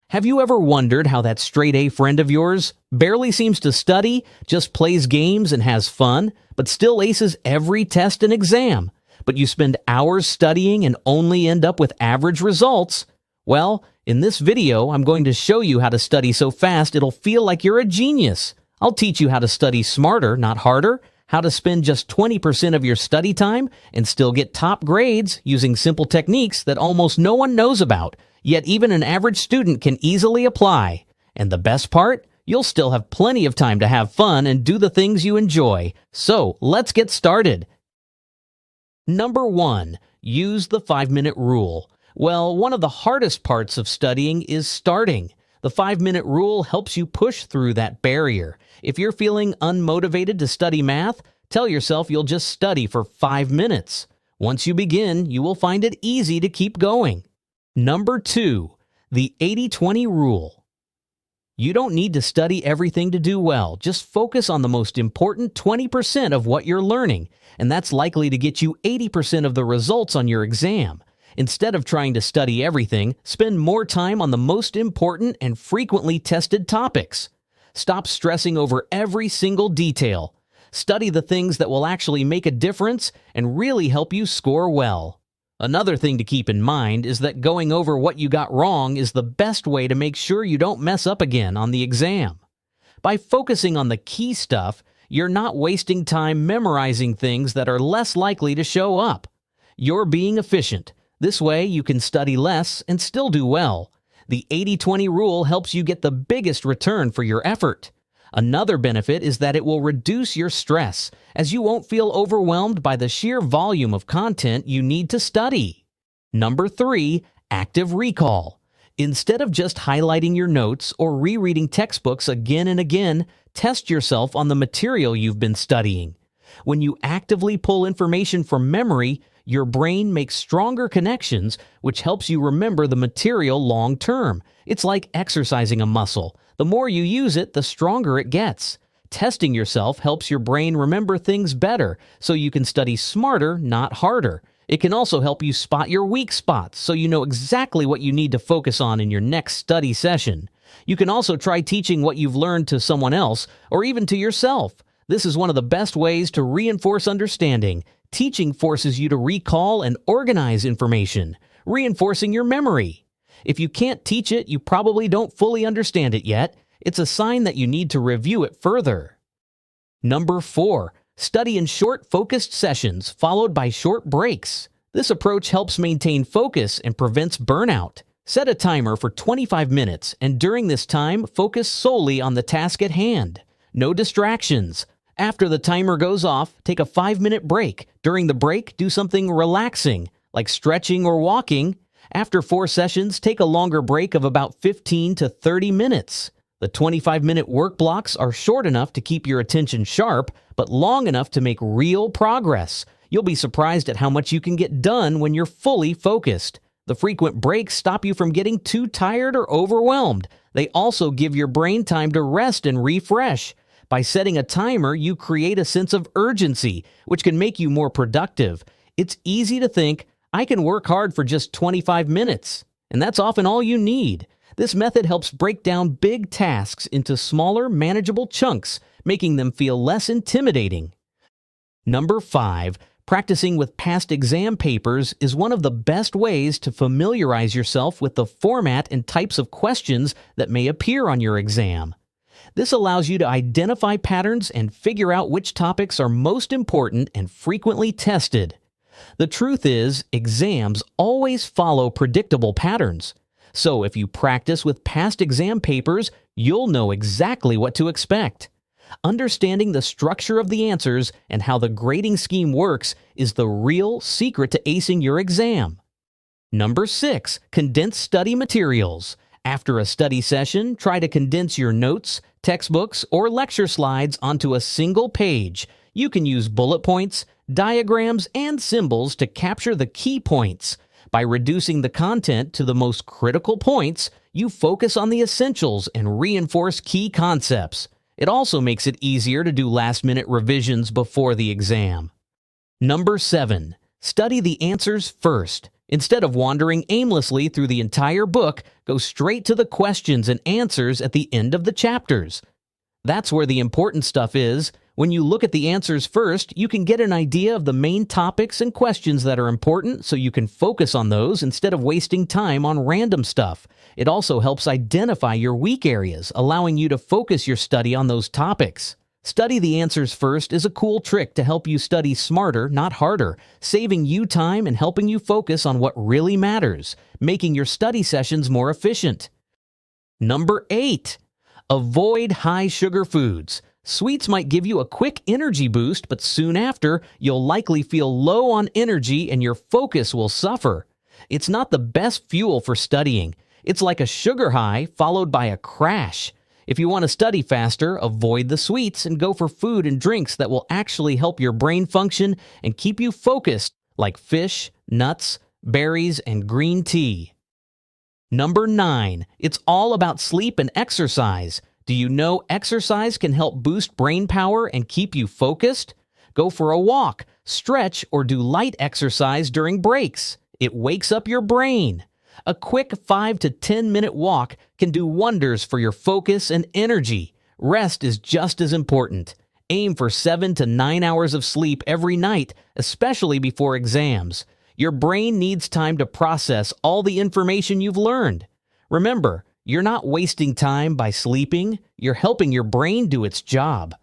Have you ever wondered how that straight-A friend of yours barely seems to study, just plays games and has fun, but still aces every test and exam? But you spend hours studying and only end up with average results? Well, in this video, I'm going to show you how to study so fast it'll feel like you're a genius. I'll teach you how to study smarter, not harder, how to spend just 20% of your study time and still get top grades using simple techniques that almost no one knows about, yet even an average student can easily apply. And the best part? You'll still have plenty of time to have fun and do the things you enjoy. So, let's get started. Number 1. Use the 5-minute rule. Well, one of the hardest parts of studying is starting. The 5-minute rule helps you push through that barrier. If you're feeling unmotivated to study math, tell yourself you'll just study for 5 minutes. Once you begin, you will find it easy to keep going. Number 2. The 80-20 rule. You don't need to study everything to do well. Just focus on the most important 20% of what you're learning, and that's likely to get you 80% of the results on your exam. Instead of trying to study everything, spend more time on the most important and frequently tested topics. Stop stressing over every single detail. Study the things that will actually make a difference and really help you score well. Another thing to keep in mind is that going over what you got wrong is the best way to make sure you don't mess up again on the exam. By focusing on the key stuff, you're not wasting time memorizing things that are less likely to show up. You're being efficient. This way, you can study less and still do well. The 80-20 rule helps you get the biggest return for your effort. Another benefit is that it will reduce your stress, as you won't feel overwhelmed by the sheer volume of content you need to study. Number 3. Active recall. Instead of just highlighting your notes or rereading textbooks again and again, test yourself on the material you've been studying. When you actively pull information from memory, your brain makes stronger connections, which helps you remember the material long term. It's like exercising a muscle. The more you use it, the stronger it gets. Testing yourself helps your brain remember things better, so you can study smarter, not harder. It can also help you spot your weak spots, so you know exactly what you need to focus on in your next study session. You can also try teaching what you've learned to someone else, or even to yourself. This is one of the best ways to reinforce understanding. Teaching forces you to recall and organize information, reinforcing your memory. If you can't teach it, you probably don't fully understand it yet. It's a sign that you need to review it further. Number 4. Study in short, focused sessions, followed by short breaks. This approach helps maintain focus and prevents burnout. Set a timer for 25 minutes, and during this time, focus solely on the task at hand. No distractions. After the timer goes off, take a 5-minute break. During the break, do something relaxing, like stretching or walking. After 4 sessions, take a longer break of about 15 to 30 minutes. The 25-minute work blocks are short enough to keep your attention sharp, but long enough to make real progress. You'll be surprised at how much you can get done when you're fully focused. The frequent breaks stop you from getting too tired or overwhelmed. They also give your brain time to rest and refresh. By setting a timer, you create a sense of urgency, which can make you more productive. It's easy to think, I can work hard for just 25 minutes, and that's often all you need. This method helps break down big tasks into smaller, manageable chunks, making them feel less intimidating. Number 5. Practicing with past exam papers is one of the best ways to familiarize yourself with the format and types of questions that may appear on your exam. This allows you to identify patterns and figure out which topics are most important and frequently tested. The truth is, exams always follow predictable patterns. So if you practice with past exam papers, you'll know exactly what to expect. Understanding the structure of the answers and how the grading scheme works is the real secret to acing your exam. Number 6. Condense study materials. After a study session, try to condense your notes, textbooks, or lecture slides onto a single page. You can use bullet points, diagrams, and symbols to capture the key points. By reducing the content to the most critical points, you focus on the essentials and reinforce key concepts. It also makes it easier to do last-minute revisions before the exam. Number 7. Study the answers first. Instead of wandering aimlessly through the entire book, go straight to the questions and answers at the end of the chapters. That's where the important stuff is. When you look at the answers first, you can get an idea of the main topics and questions that are important so you can focus on those instead of wasting time on random stuff. It also helps identify your weak areas, allowing you to focus your study on those topics. Study the answers first is a cool trick to help you study smarter, not harder, saving you time and helping you focus on what really matters, making your study sessions more efficient. Number 8. Avoid high-sugar foods. Sweets might give you a quick energy boost, but soon after, you'll likely feel low on energy and your focus will suffer. It's not the best fuel for studying. It's like a sugar high followed by a crash. If you want to study faster, avoid the sweets and go for food and drinks that will actually help your brain function and keep you focused, like fish, nuts, berries, and green tea. Number 9. It's all about sleep and exercise. Do you know exercise can help boost brain power and keep you focused? Go for a walk, stretch, or do light exercise during breaks. It wakes up your brain. A quick 5 to 10 minute walk can do wonders for your focus and energy. Rest is just as important. Aim for 7 to 9 hours of sleep every night, especially before exams. Your brain needs time to process all the information you've learned. Remember, you're not wasting time by sleeping. You're helping your brain do its job.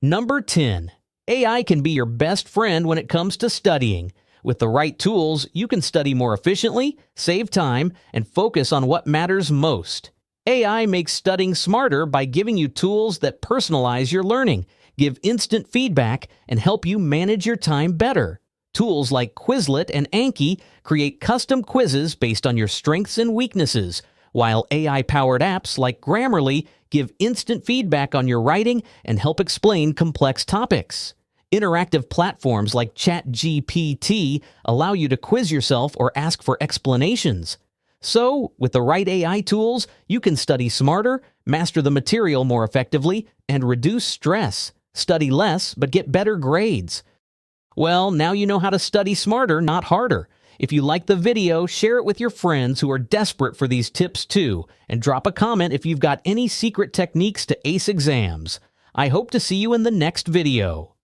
Number 10. AI can be your best friend when it comes to studying. With the right tools, you can study more efficiently, save time, and focus on what matters most. AI makes studying smarter by giving you tools that personalize your learning, give instant feedback, and help you manage your time better. Tools like Quizlet and Anki create custom quizzes based on your strengths and weaknesses, while AI-powered apps like Grammarly give instant feedback on your writing and help explain complex topics. Interactive platforms like ChatGPT allow you to quiz yourself or ask for explanations. So, with the right AI tools, you can study smarter, master the material more effectively, and reduce stress. Study less, but get better grades. Well, now you know how to study smarter, not harder. If you like the video, share it with your friends who are desperate for these tips too, and drop a comment if you've got any secret techniques to ace exams. I hope to see you in the next video.